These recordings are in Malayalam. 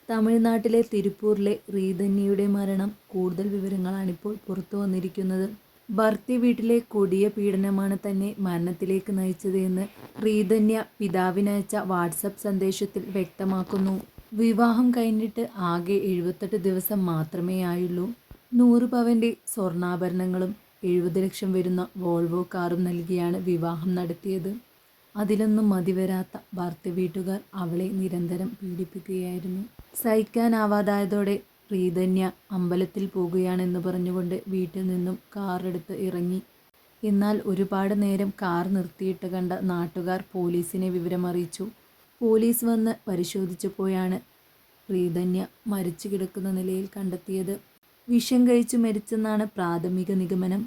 തമിഴ്നാട്ടിലെ തിരുപ്പൂരിലെ റീധന്യയുടെ മരണം കൂടുതൽ വിവരങ്ങളാണിപ്പോൾ പുറത്തു വന്നിരിക്കുന്നത്. ഭർതൃ വീട്ടിലെ കൊടിയ പീഡനമാണ് തന്നെ മരണത്തിലേക്ക് നയിച്ചത് എന്ന് റീധന്യ പിതാവിനയച്ച വാട്സപ്പ് സന്ദേശത്തിൽ വ്യക്തമാക്കുന്നു. വിവാഹം കഴിഞ്ഞിട്ട് ആകെ 78 ദിവസം മാത്രമേ ആയുള്ളൂ. 100 പവന്റെ സ്വർണ്ണാഭരണങ്ങളും 70 ലക്ഷം വരുന്ന വോൾവോ കാറും നൽകിയാണ് വിവാഹം നടത്തിയത്. അതിലൊന്നും മതിവരാത്ത ഭർതൃ വീട്ടുകാർ അവളെ നിരന്തരം പീഡിപ്പിക്കുകയായിരുന്നു. സഹിക്കാനാവാതായതോടെ റീധന്യ അമ്പലത്തിൽ പോകുകയാണെന്ന് പറഞ്ഞുകൊണ്ട് വീട്ടിൽ നിന്നും കാറെടുത്ത് ഇറങ്ങി. എന്നാൽ ഒരുപാട് നേരം കാർ നിർത്തിയിട്ട് കണ്ട നാട്ടുകാർ പോലീസിനെ വിവരമറിയിച്ചു. പോലീസ് വന്ന് പരിശോധിച്ചപ്പോഴാണ് റീധന്യ മരിച്ചു കിടക്കുന്ന നിലയിൽ കണ്ടെത്തിയത്. വിഷം കഴിച്ചു മരിച്ചെന്നാണ് പ്രാഥമിക നിഗമനം.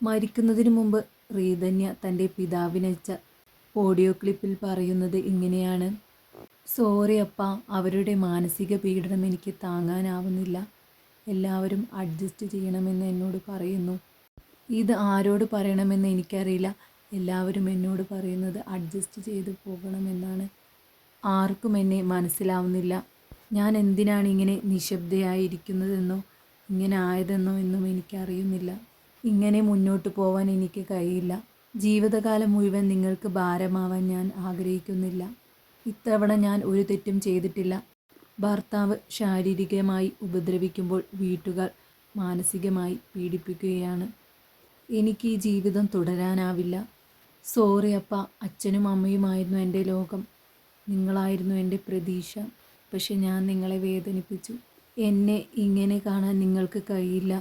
മരിക്കുന്നതിനു മുമ്പ് റീധന്യ തൻ്റെ പിതാവിനയച്ച ഓഡിയോ ക്ലിപ്പിൽ പറയുന്നത് ഇങ്ങനെയാണ്: സോറി അപ്പ, അവരുടെ മാനസിക പീഡനം എനിക്ക് താങ്ങാനാവുന്നില്ല. എല്ലാവരും അഡ്ജസ്റ്റ് ചെയ്യണമെന്ന് എന്നോട് പറയുന്നു. ഇത് ആരോട് പറയണമെന്ന് എനിക്കറിയില്ല. എല്ലാവരും എന്നോട് പറയുന്നത് അഡ്ജസ്റ്റ് ചെയ്ത് പോകണമെന്നാണ്. ആർക്കും എന്നെ മനസ്സിലാവുന്നില്ല. ഞാൻ എന്തിനാണ് ഇങ്ങനെ നിശബ്ദയായിരിക്കുന്നതെന്നോ ഇങ്ങനെ ആയതെന്നോ എന്നും എനിക്കറിയുന്നില്ല. ഇങ്ങനെ മുന്നോട്ട് പോവാൻ എനിക്ക് കഴിയില്ല. ജീവിതകാലം മുഴുവൻ നിങ്ങൾക്ക് ഭാരമാവാൻ ഞാൻ ആഗ്രഹിക്കുന്നില്ല. ഇത്തവണ ഞാൻ ഒരു തെറ്റും ചെയ്തിട്ടില്ല. ഭർത്താവ് ശാരീരികമായി ഉപദ്രവിക്കുമ്പോൾ വീട്ടുകാർ മാനസികമായി പീഡിപ്പിക്കുകയാണ്. എനിക്ക് ഈ ജീവിതം തുടരാനാവില്ല. സോറി അപ്പ, അച്ഛനും അമ്മയുമായിരുന്നു എൻ്റെ ലോകം. നിങ്ങളായിരുന്നു എൻ്റെ പ്രതീക്ഷ. പക്ഷെ ഞാൻ നിങ്ങളെ വേദനിപ്പിച്ചു. എന്നെ ഇങ്ങനെ കാണാൻ നിങ്ങൾക്ക് കഴിയില്ല.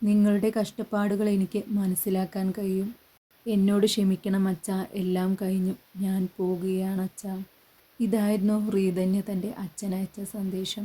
നിങ്ങളുടെ കഷ്ടപ്പാടുകൾ എനിക്ക് മനസ്സിലാക്കാൻ കഴിയും. എന്നോട് ക്ഷമിക്കണം അച്ഛാ, എല്ലാം കഴിഞ്ഞു, ഞാൻ പോകുകയാണ് അച്ഛാ. ഇതായിരുന്നു റീധന്യ തൻ്റെ അച്ഛനയച്ച സന്ദേശം.